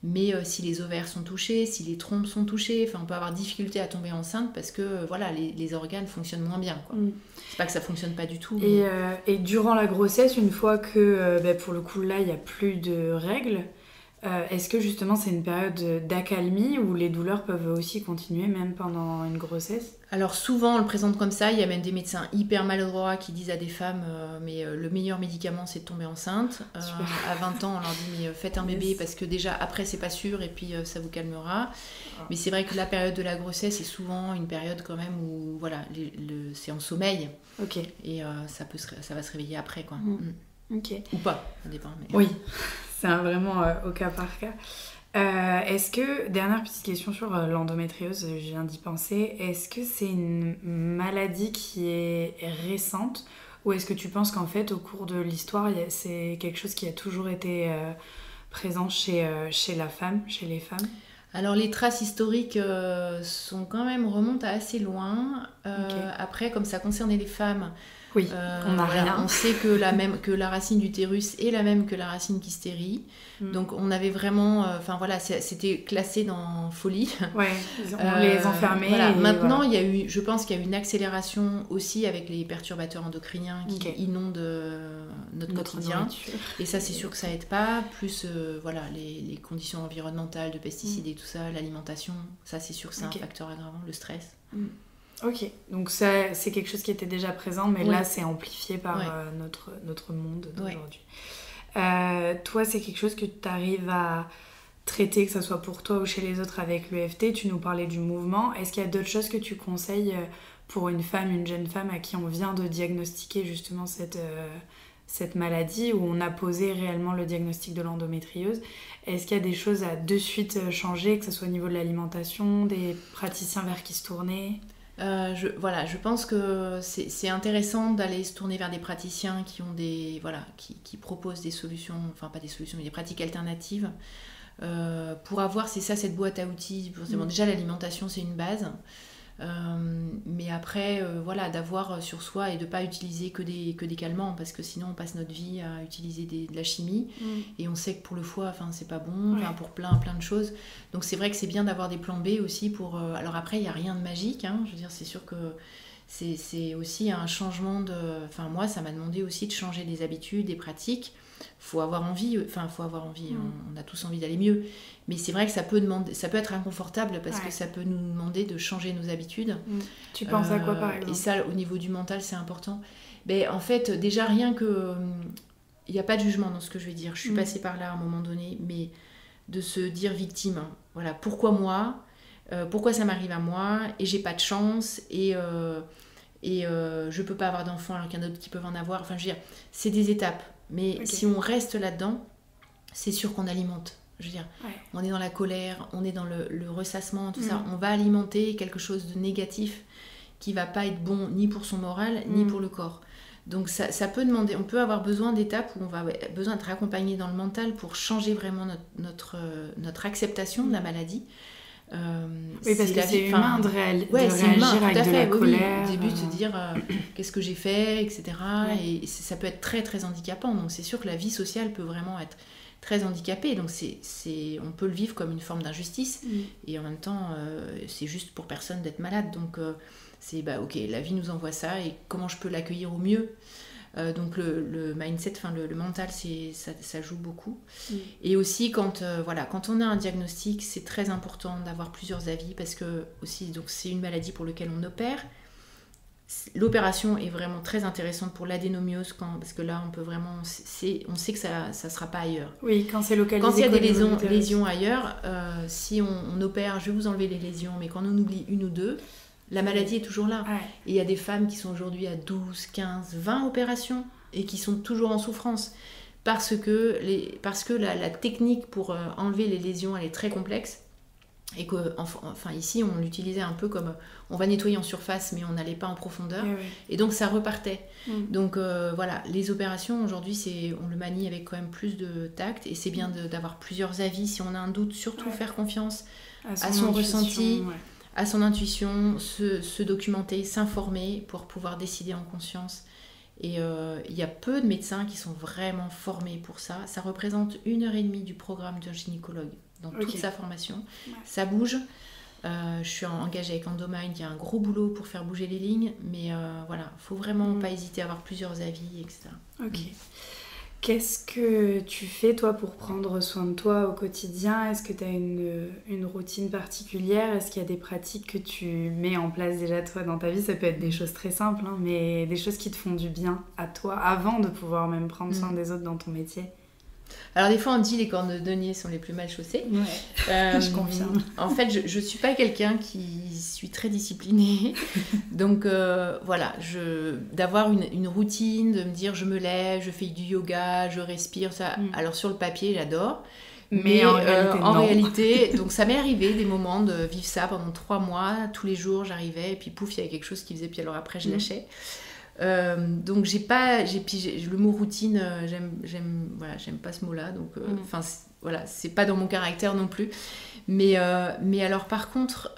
mais si les ovaires sont touchés, si les trompes sont touchées, on peut avoir difficulté à tomber enceinte, parce que voilà, les organes fonctionnent moins bien, quoi. C'est pas que ça fonctionne pas du tout. Et durant la grossesse, une fois que pour le coup là il n'y a plus de règles, est-ce que justement c'est une période d'accalmie où les douleurs peuvent aussi continuer même pendant une grossesse ? Alors souvent on le présente comme ça, il y a même des médecins hyper maladroits qui disent à des femmes mais le meilleur médicament c'est de tomber enceinte. À 20 ans on leur dit mais faites un bébé parce que déjà après c'est pas sûr et puis ça vous calmera. Mais c'est vrai que la période de la grossesse est souvent une période quand même où voilà, c'est en sommeil. Et ça va se réveiller après, quoi. Ou pas, ça dépend. Mais... Oui, c'est vraiment au cas par cas. Est-ce que, dernière petite question sur l'endométriose, je viens d'y penser, est-ce que c'est une maladie qui est récente, ou est-ce que tu penses qu'en fait au cours de l'histoire c'est quelque chose qui a toujours été présent chez la femme, chez les femmes ? Alors les traces historiques sont quand même remontent à assez loin. Après, comme ça concernait les femmes, oui, on n'a rien. On sait que la racine d'utérus est la même que la racine qu'hystérie. Donc on avait vraiment, c'était classé dans folie. Ouais, on les enfermait. Voilà. Maintenant, je pense qu'il y a eu une accélération aussi avec les perturbateurs endocriniens qui inondent notre quotidien. Nourriture. Et ça, c'est sûr que ça aide pas. Plus les conditions environnementales, de pesticides et tout ça, l'alimentation, ça c'est sûr que c'est un facteur aggravant, le stress. Ok, donc ça, c'est quelque chose qui était déjà présent, mais là c'est amplifié par notre monde d'aujourd'hui. Toi, c'est quelque chose que tu arrives à traiter, que ce soit pour toi ou chez les autres avec l'EFT. Tu nous parlais du mouvement. Est-ce qu'il y a d'autres choses que tu conseilles pour une jeune femme à qui on vient de diagnostiquer justement cette maladie, où on a posé réellement le diagnostic de l'endométriose? Est-ce qu'il y a des choses à de suite changer, que ce soit au niveau de l'alimentation, des praticiens vers qui se tourner? Je pense que c'est intéressant d'aller se tourner vers des praticiens qui ont qui proposent des solutions, enfin pas des solutions, mais des pratiques alternatives pour avoir, c'est ça, cette boîte à outils. Déjà l'alimentation c'est une base, mais après d'avoir sur soi et de pas utiliser que des calmants, parce que sinon on passe notre vie à utiliser de la chimie et on sait que pour le foie c'est pas bon, pour plein de choses. Donc c'est vrai que c'est bien d'avoir des plans B aussi pour alors après il y a rien de magique, je veux dire, c'est sûr que c'est aussi un changement moi ça m'a demandé aussi de changer des habitudes, des pratiques. Faut avoir envie, on a tous envie d'aller mieux, mais c'est vrai que ça peut être inconfortable parce que ça peut nous demander de changer nos habitudes. Tu penses à quoi par exemple? Et ça, au niveau du mental, c'est important. En fait, déjà rien que il n'y a pas de jugement dans ce que je vais dire, je suis passée par là à un moment donné, mais de se dire victime, voilà, pourquoi moi, pourquoi ça m'arrive à moi et j'ai pas de chance et je peux pas avoir d'enfants alors qu'il y en a d'autres qui peuvent en avoir, enfin je veux dire, c'est des étapes. Mais si on reste là-dedans, c'est sûr qu'on alimente. Je veux dire, on est dans la colère, on est dans le ressassement, tout ça. On va alimenter quelque chose de négatif qui va pas être bon ni pour son moral, ni pour le corps. Donc ça peut demander, on peut avoir besoin d'étapes où on va besoin d'être accompagné dans le mental pour changer vraiment notre acceptation de la maladie. Oui, parce que c'est humain de réagir avec de la colère. Au début, de se dire qu'est-ce que j'ai fait, etc. Et ça peut être très très handicapant. Donc c'est sûr que la vie sociale peut vraiment être très handicapée. Donc on peut le vivre comme une forme d'injustice. Et en même temps, c'est juste pour personne d'être malade. Donc ok, la vie nous envoie ça et comment je peux l'accueillir au mieux. Donc le mindset, le mental, ça joue beaucoup. Et aussi quand on a un diagnostic, c'est très important d'avoir plusieurs avis parce que aussi, donc, c'est une maladie pour laquelle on opère. L'opération est vraiment très intéressante pour l'adénomiose parce que là on peut vraiment, on sait que ça sera pas ailleurs. Oui, quand c'est localisé. Quand il y a des lésions ailleurs, si on opère, je vais vous enlever les lésions, mais quand on oublie une ou deux, la maladie est toujours là. Et il y a des femmes qui sont aujourd'hui à 12, 15, 20 opérations et qui sont toujours en souffrance parce que la technique pour enlever les lésions, elle est très complexe et que ici on l'utilisait un peu comme on va nettoyer en surface mais on n'allait pas en profondeur et donc ça repartait. Donc les opérations aujourd'hui on le manie avec quand même plus de tact et c'est bien d'avoir plusieurs avis si on a un doute, surtout faire confiance à son ressenti. À son intuition, se documenter, s'informer pour pouvoir décider en conscience. Et il y a peu de médecins qui sont vraiment formés pour ça. Ça représente 1h30 du programme d'un gynécologue dans toute sa formation. Ça bouge. Je suis engagée avec Endomind, il y a un gros boulot pour faire bouger les lignes, mais faut vraiment pas hésiter à avoir plusieurs avis, etc. Ok. Qu'est-ce que tu fais, toi, pour prendre soin de toi au quotidien? Est-ce que tu as une routine particulière? Est-ce qu'il y a des pratiques que tu mets en place déjà, toi, dans ta vie? Ça peut être des choses très simples, mais des choses qui te font du bien à toi, avant de pouvoir même prendre soin des autres dans ton métier. Alors des fois on dit les cordonniers sont les plus mal chaussés. Je confirme. En fait je suis pas quelqu'un qui suis très disciplinée. Donc d'avoir une routine, de me dire je me lève, je fais du yoga, je respire, ça. Alors sur le papier j'adore. Mais en réalité, donc ça m'est arrivé des moments de vivre ça pendant 3 mois, tous les jours j'arrivais et puis pouf il y avait quelque chose qui faisait, puis alors après je lâchais. Donc le mot routine, j'aime pas ce mot-là, donc voilà, c'est pas dans mon caractère non plus. Mais alors par contre,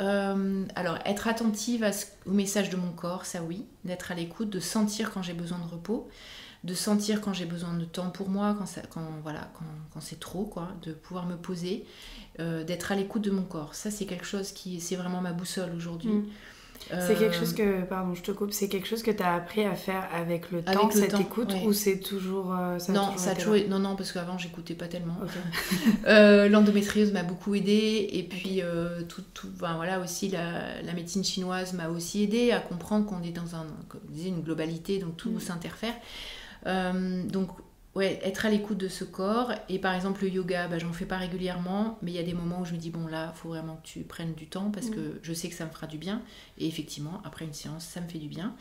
alors être attentive au message de mon corps, ça oui, d'être à l'écoute, de sentir quand j'ai besoin de repos, de sentir quand j'ai besoin de temps pour moi, quand c'est trop, quoi, de pouvoir me poser, d'être à l'écoute de mon corps. Ça, c'est quelque chose c'est vraiment ma boussole aujourd'hui. C'est quelque chose que, pardon, je te coupe, c'est quelque chose que tu as appris à faire avec le temps, cette écoute, ou c'est toujours non, parce qu'avant j'écoutais pas tellement. Okay. L'endométriose m'a beaucoup aidée, et puis aussi la médecine chinoise m'a aussi aidée à comprendre qu'on est dans comme je disais, une globalité, donc tout s'interfère. Donc être à l'écoute de ce corps. Et par exemple le yoga, j'en fais pas régulièrement, mais il y a des moments où je me dis bon là faut vraiment que tu prennes du temps parce que je sais que ça me fera du bien, et effectivement après une séance ça me fait du bien,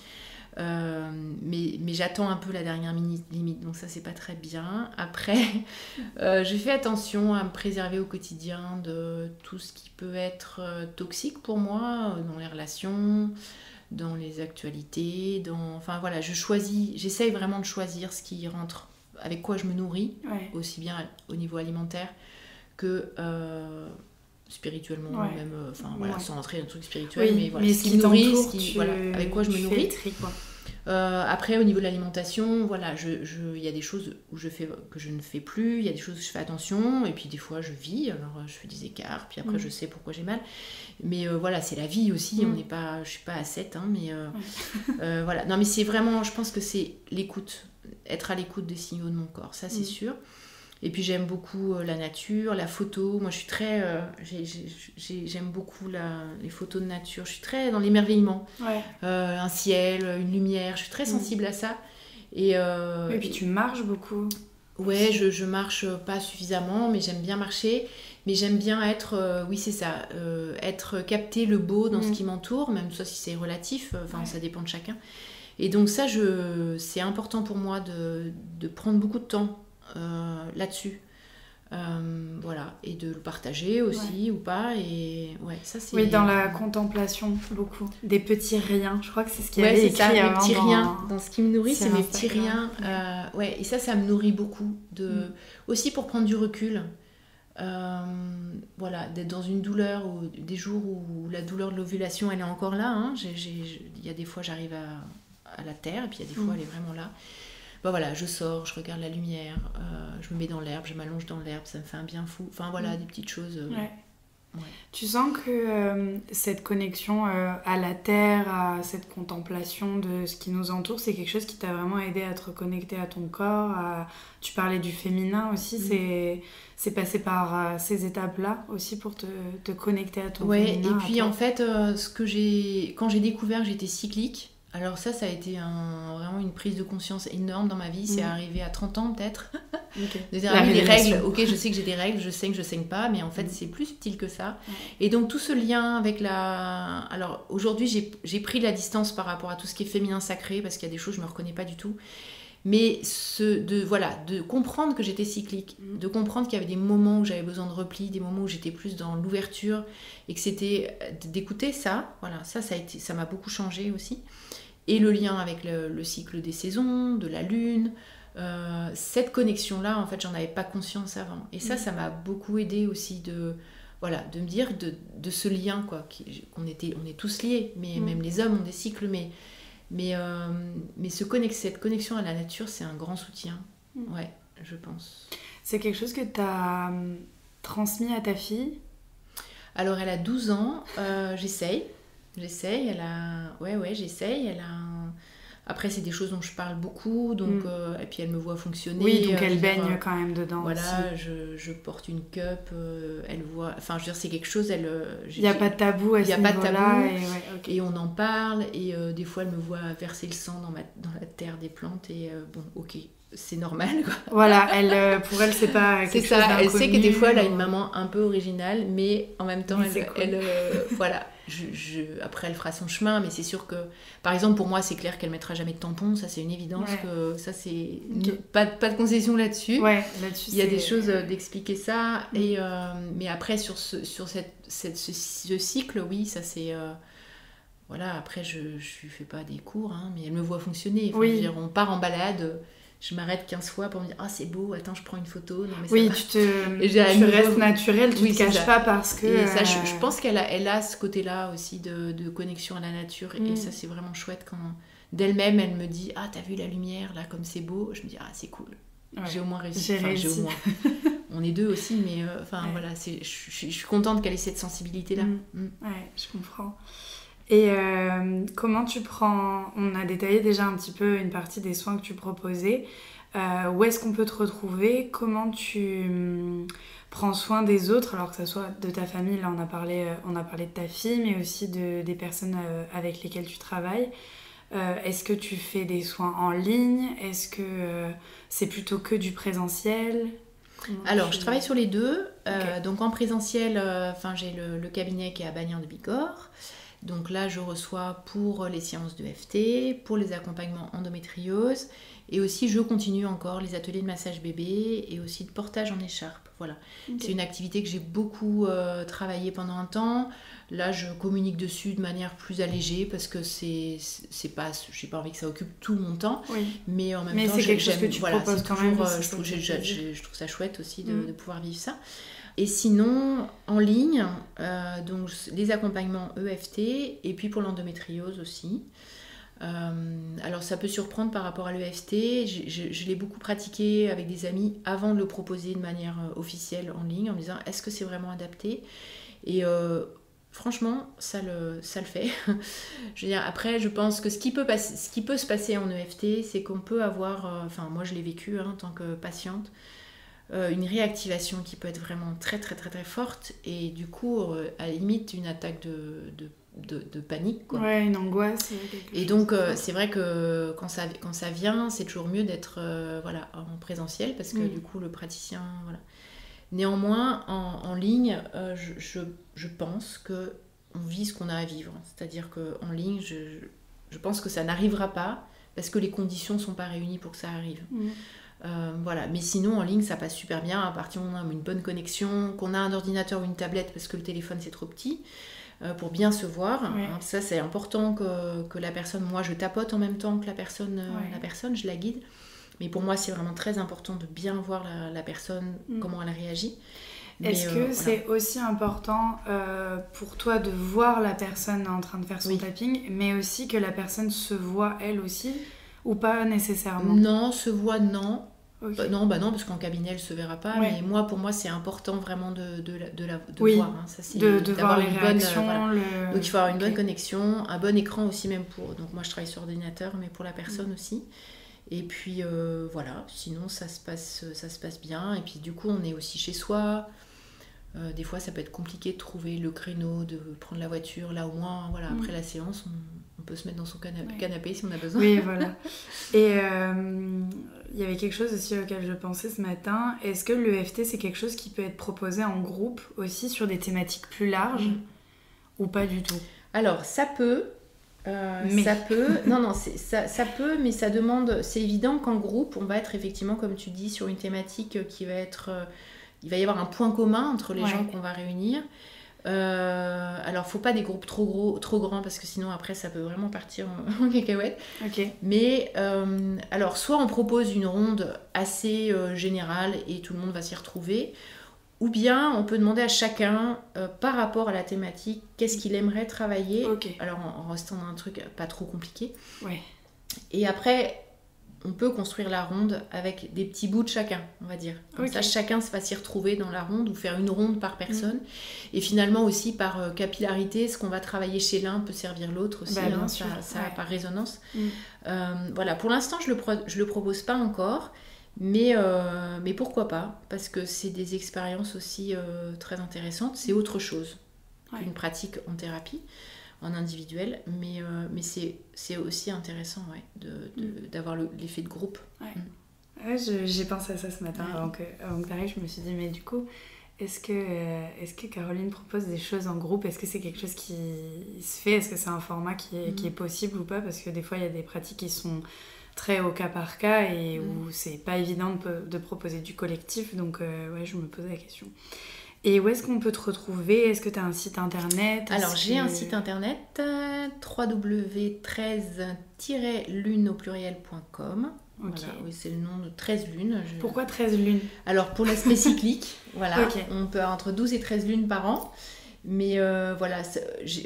mais j'attends un peu la dernière limite, donc ça c'est pas très bien. Après je fais attention à me préserver au quotidien de tout ce qui peut être toxique pour moi dans les relations, dans les actualités, enfin voilà, j'essaye vraiment de choisir ce qui rentre, avec quoi je me nourris, aussi bien au niveau alimentaire que spirituellement, même, sans rentrer dans le truc spirituel, mais voilà, ce qui me nourrit, avec quoi je me nourris. Après, au niveau de l'alimentation, voilà, il y a des choses que je ne fais plus, il y a des choses où je fais attention, et puis des fois je vis, alors je fais des écarts, puis après je sais pourquoi j'ai mal. Mais voilà, c'est la vie aussi, je suis pas à 7, hein, mais voilà. Non, mais c'est vraiment, je pense que c'est l'écoute, être à l'écoute des signaux de mon corps, ça c'est sûr. Et puis j'aime beaucoup la nature, la photo. Moi je suis très... j'aime beaucoup les photos de nature. Je suis très dans l'émerveillement. Un ciel, une lumière. Je suis très sensible à ça. Et puis tu marches beaucoup. Ouais, je marche pas suffisamment, mais j'aime bien marcher. Mais j'aime bien être... oui, c'est ça. Capter le beau dans ce qui m'entoure, même si c'est relatif. Ça dépend de chacun. Et donc ça, c'est important pour moi de prendre beaucoup de temps là-dessus, voilà, et de le partager aussi ou pas, et ça c'est... Oui, dans la contemplation, beaucoup des petits riens, je crois que c'est ce qui est écrit ça, mes petits riens, dans ce qui me nourrit, c'est mes petits riens, et ça me nourrit beaucoup, aussi pour prendre du recul, voilà, d'être dans une douleur, ou des jours où la douleur de l'ovulation elle est encore là, hein. Il y a des fois j'arrive à la terre, et puis il y a des fois elle est vraiment là. Voilà, je sors, je regarde la lumière, je me mets dans l'herbe, je m'allonge dans l'herbe, ça me fait un bien fou. Enfin voilà, des petites choses. Tu sens que cette connexion à la terre, à cette contemplation de ce qui nous entoure, c'est quelque chose qui t'a vraiment aidé à te reconnecter à ton corps. Tu parlais du féminin aussi, c'est passé par ces étapes-là aussi pour te connecter à ton féminin. Et puis en fait, quand j'ai découvert que j'étais cyclique, alors ça a été vraiment une prise de conscience énorme dans ma vie. C'est arrivé à 30 ans peut-être. De dire, les règles, ok, je sais que j'ai des règles, je sais que je saigne pas, mais en fait c'est plus subtil que ça. Et donc tout ce lien avec alors aujourd'hui j'ai pris de la distance par rapport à tout ce qui est féminin sacré, parce qu'il y a des choses je me reconnais pas du tout. Mais de comprendre que j'étais cyclique, de comprendre qu'il y avait des moments où j'avais besoin de repli, des moments où j'étais plus dans l'ouverture, et que c'était d'écouter ça, voilà, ça m'a beaucoup changé aussi. Et le lien avec le cycle des saisons, de la lune, cette connexion-là, en fait, j'en avais pas conscience avant. Et ça m'a beaucoup aidé aussi de me dire de ce lien, quoi, on est tous liés, mais même les hommes ont des cycles, mais cette connexion à la nature, c'est un grand soutien, je pense. C'est quelque chose que tu as transmis à ta fille ? Alors, elle a 12 ans, j'essaye, j'essaye, Après, c'est des choses dont je parle beaucoup, donc, et puis elle me voit fonctionner. Oui, donc elle baigne quand même dedans. Voilà, je porte une cup, elle voit... Enfin, je veux dire, c'est quelque chose, il n'y a pas de tabou à ce niveau-là. Il n'y a pas de tabou, et on en parle, et des fois, elle me voit verser le sang dans la terre des plantes, et c'est normal, quoi. Voilà, pour elle, c'est pas quelque chose d'inconnu. Elle sait que des fois, elle a une maman un peu originale, mais en même temps, elle voilà... après elle fera son chemin, mais c'est sûr que par exemple pour moi c'est clair qu'elle mettra jamais de tampon, ça c'est une évidence, que ça c'est pas de concession là-dessus. Il y a des choses d'expliquer ça, et mais après sur ce cycle, oui, ça c'est voilà, après je lui fais pas des cours, hein, mais elle me voit fonctionner, je veux dire, on part en balade, je m'arrête 15 fois pour me dire « Ah, c'est beau, attends, je prends une photo. » Non, mais oui, tu restes naturel, tu ne te caches pas parce que... Et ça, je pense qu'elle a ce côté-là aussi de connexion à la nature. Et ça, c'est vraiment chouette quand d'elle-même, elle me dit « Ah, t'as vu la lumière, là, comme c'est beau ». Je me dis « Ah, c'est cool. Ouais. J'ai au moins réussi. » J'ai au moins. On est deux aussi, mais voilà, je suis contente qu'elle ait cette sensibilité-là. Ouais, je comprends. Et comment tu prends... On a détaillé déjà un petit peu une partie des soins que tu proposais. Où est-ce qu'on peut te retrouver? Comment tu prends soin des autres, alors que ce soit de ta famille, là on a parlé de ta fille, mais aussi des personnes avec lesquelles tu travailles. Est-ce que tu fais des soins en ligne? Est-ce que c'est plutôt que du présentiel? Alors, je travaille sur les deux. Okay. Donc en présentiel, j'ai le cabinet qui est à Bagnères de Bigorre. Donc là, je reçois pour les séances de FT, pour les accompagnements endométriose, et aussi je continue encore les ateliers de massage bébé et aussi de portage en écharpe. Voilà. Okay. C'est une activité que j'ai beaucoup travaillé pendant un temps. Là, je communique dessus de manière plus allégée parce que j'ai pas envie que ça occupe tout mon temps. Oui. Mais en même temps, c'est quelque chose que tu proposes quand même. Je trouve ça chouette aussi de pouvoir vivre ça. Et sinon, en ligne, donc les accompagnements EFT et puis pour l'endométriose aussi. Alors ça peut surprendre par rapport à l'EFT, je l'ai beaucoup pratiqué avec des amis avant de le proposer de manière officielle en ligne en me disant est-ce que c'est vraiment adapté? Et franchement ça le fait. Je veux dire, après je pense que ce qui peut se passer en EFT, c'est qu'on peut avoir, moi je l'ai vécu en tant que patiente, une réactivation qui peut être vraiment très très très très forte et du coup à la limite une attaque de panique quoi. Ouais, une angoisse et donc c'est vrai que quand ça vient c'est toujours mieux d'être en présentiel parce que du coup le praticien néanmoins en ligne je pense que on vit ce qu'on a à vivre, c'est-à-dire qu'en ligne je pense que ça n'arrivera pas parce que les conditions sont pas réunies pour que ça arrive. Mais sinon en ligne ça passe super bien à partir du moment où on a une bonne connexion, qu'on a un ordinateur ou une tablette parce que le téléphone c'est trop petit pour bien se voir. Ouais. Ça c'est important que la personne, moi je tapote en même temps que la personne, je la guide, mais pour moi c'est vraiment très important de bien voir la personne, comment elle réagit. Est-ce que c'est aussi important pour toi de voir la personne en train de faire son tapping, mais aussi que la personne se voit elle aussi, ou pas nécessairement? Non, se voit non. Okay. Non, parce qu'en cabinet elle se verra pas, mais pour moi c'est important vraiment de voir. Ça, c'est de voir les réactions. Donc il faut avoir une bonne connexion, un bon écran aussi même pour. Donc moi je travaille sur ordinateur, mais pour la personne aussi. Et puis sinon ça se passe bien. Et puis du coup on est aussi chez soi. Des fois ça peut être compliqué de trouver le créneau, de prendre la voiture. Là au moins après la séance on peut se mettre dans son canapé si on a besoin. Oui, voilà. Et il y avait quelque chose aussi auquel je pensais ce matin. Est-ce que l'EFT, c'est quelque chose qui peut être proposé en groupe aussi sur des thématiques plus larges ou pas du tout? Alors, ça peut. Ça peut. Non, ça peut, mais ça demande... C'est évident qu'en groupe, on va être effectivement, comme tu dis, sur une thématique qui va être... il va y avoir un point commun entre les gens qu'on va réunir. Alors faut pas des groupes trop grands parce que sinon après ça peut vraiment partir en cacahuète. Okay. Mais alors soit on propose une ronde assez générale et tout le monde va s'y retrouver, ou bien on peut demander à chacun par rapport à la thématique qu'est-ce qu'il aimerait travailler. Alors en restant dans un truc pas trop compliqué. Et après on peut construire la ronde avec des petits bouts de chacun, on va dire. Comme ça, chacun va s'y retrouver dans la ronde ou faire une ronde par personne. Et finalement aussi, par capillarité, ce qu'on va travailler chez l'un peut servir l'autre aussi. Ça par résonance. Pour l'instant, je le propose pas encore. Mais pourquoi pas? Parce que c'est des expériences aussi très intéressantes. C'est autre chose qu'une pratique en thérapie. En individuel, mais c'est aussi intéressant d'avoir l'effet de groupe. J'ai pensé à ça ce matin avant que t'arrives, je me suis dit mais du coup est-ce que Caroline propose des choses en groupe? Est-ce que c'est quelque chose qui se fait? Est-ce que c'est un format qui est possible ou pas? Parce que des fois il y a des pratiques qui sont très au cas par cas et où c'est pas évident de proposer du collectif, donc je me posais la question. Et où est-ce qu'on peut te retrouver? Est-ce que tu as un site internet? Alors, j'ai un site internet, www.13-lune.com. Ok. Voilà, oui, c'est le nom de 13 lunes. Pourquoi 13 lunes? Alors, pour l'aspect cyclique, voilà, Ok. on peut avoir entre 12 et 13 lunes par an. Mais voilà,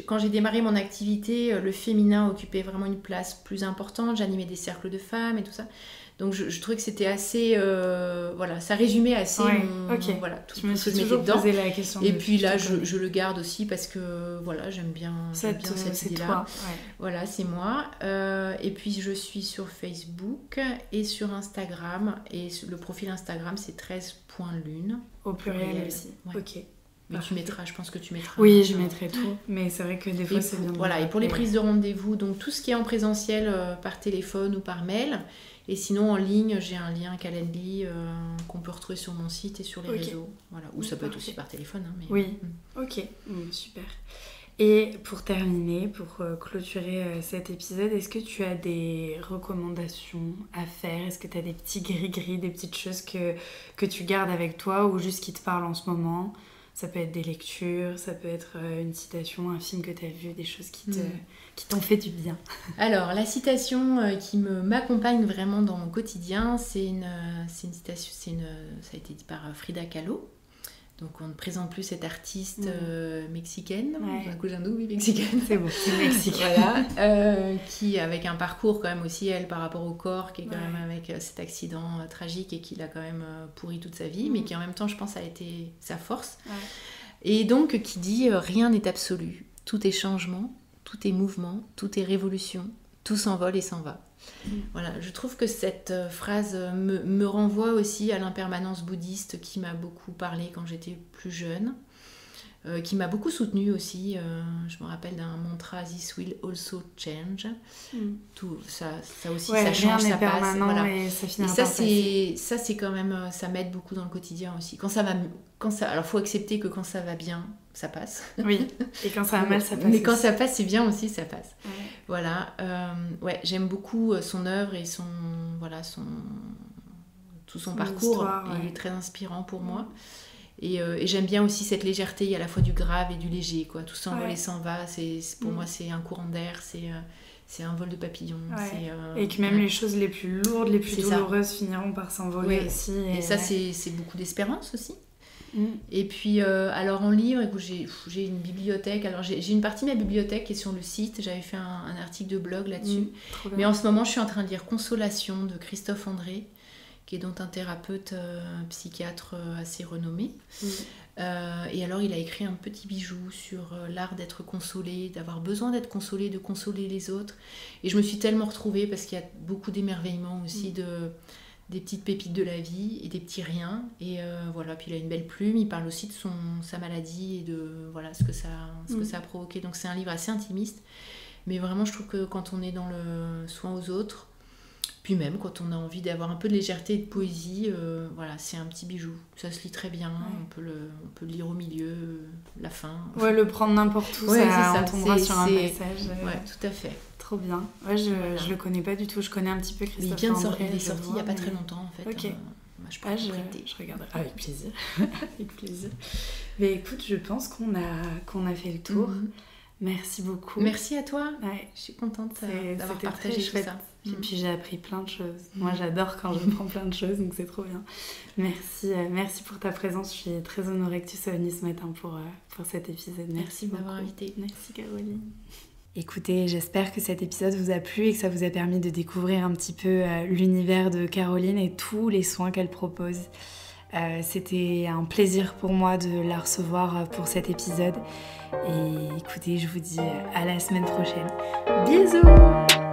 quand j'ai démarré mon activité, le féminin occupait vraiment une place plus importante. J'animais des cercles de femmes et tout ça. Donc je trouvais que c'était assez... voilà, ça résumait assez voilà, tout je me suis ce que toujours mettais dedans. posé la question. Et puis là, je le garde aussi parce que voilà, j'aime bien cette idée-là. Toi, Voilà, c'est moi. Et puis je suis sur Facebook et sur Instagram. Et le profil Instagram, c'est 13.lune. Au pluriel aussi. Ouais. Ok. Mais tu mettras, je pense que tu mettras. Oui, je mettrai tout. Mais c'est vrai que des fois, c'est bien. Voilà, et pour les prises de rendez-vous, donc tout ce qui est en présentiel par téléphone ou par mail. Et sinon, en ligne, j'ai un lien Calendly qu'on peut retrouver sur mon site et sur les réseaux. Voilà. Ou ça peut être aussi par téléphone. Hein, mais... Oui, ok, super. Et pour terminer, pour clôturer cet épisode, est-ce que tu as des recommandations à faire? Est-ce que tu as des petits gris-gris, des petites choses que tu gardes avec toi ou juste qui te parlent en ce moment? Ça peut être des lectures, ça peut être une citation, un film que tu as vu, des choses qui t'ont fait du bien. Alors, la citation qui m'accompagne vraiment dans mon quotidien, c'est une citation, ça a été dit par Frida Kahlo. Donc, on ne présente plus cette artiste mexicaine. Ouais. D'un coup, j'ai un double mexicaine. C'est bon, c'est mexicain. Voilà. Qui, avec un parcours quand même aussi, elle, par rapport au corps, qui est quand même avec cet accident tragique et qui l'a quand même pourri toute sa vie, mais qui en même temps, je pense, a été sa force. Ouais. Et donc, qui dit rien n'est absolu. Tout est changement, tout est mouvement, tout est révolution, tout s'envole et s'en va. Voilà, je trouve que cette phrase me renvoie aussi à l'impermanence bouddhiste qui m'a beaucoup parlé quand j'étais plus jeune, qui m'a beaucoup soutenue aussi. Je me rappelle d'un mantra This will also change. Tout ça aussi, ça change, ça passe. Voilà. Et ça finira par passer. Ça, c'est quand même, ça m'aide beaucoup dans le quotidien aussi. Alors, faut accepter que quand ça va bien, ça passe. Oui. Et quand ça va mal, ça passe. Mais aussi. quand ça passe, c'est bien aussi, ça passe. Ouais. Voilà. J'aime beaucoup son œuvre et tout son parcours. Histoire, Il est très inspirant pour moi. Et j'aime bien aussi cette légèreté, il y a à la fois du grave et du léger, quoi. Tout s'envole et s'en va. Pour moi, c'est un courant d'air, c'est un vol de papillons. Ouais. Et que même les choses les plus lourdes, les plus douloureuses finiront par s'envoler aussi. Et ça, c'est beaucoup d'espérance aussi. Et puis, alors en livre, écoute, j'ai une bibliothèque. Alors, j'ai une partie de ma bibliothèque qui est sur le site. J'avais fait un article de blog là-dessus. Mais en ce moment, je suis en train de lire Consolation de Christophe André, qui est donc un thérapeute psychiatre assez renommé. Et alors, il a écrit un petit bijou sur l'art d'être consolé, d'avoir besoin d'être consolé, de consoler les autres. Et je me suis tellement retrouvée parce qu'il y a beaucoup d'émerveillement aussi des petites pépites de la vie et des petits riens. Et voilà, puis il a une belle plume, il parle aussi de sa maladie et de voilà, ce que ça a provoqué. Donc c'est un livre assez intimiste. Mais vraiment, je trouve que quand on est dans le soin aux autres, puis même quand on a envie d'avoir un peu de légèreté et de poésie, voilà, c'est un petit bijou. Ça se lit très bien, on peut le lire au milieu, la fin. Ouais, le prendre n'importe où, ça tombera sur un message. Ouais, tout à fait. Trop bien. Ouais, je le connais pas du tout, je connais un petit peu Christophe André. Il est sorti il n'y a pas très longtemps en fait. Ok. Je peux prêter. Je regarderai. Avec plaisir. Avec plaisir. Mais écoute, je pense qu'on a fait le tour. Merci beaucoup. Merci à toi. Ouais. Je suis contente d'avoir partagé tout ça. Et puis j'ai appris plein de choses. Moi j'adore quand je prends plein de choses, donc c'est trop bien. Merci pour ta présence. Je suis très honorée que tu sois venue ce matin pour cet épisode. Merci de m'avoir invitée. Merci Caroline. Écoutez, j'espère que cet épisode vous a plu et que ça vous a permis de découvrir un petit peu l'univers de Caroline et tous les soins qu'elle propose. C'était un plaisir pour moi de la recevoir pour cet épisode. Et écoutez, je vous dis à la semaine prochaine. Bisous!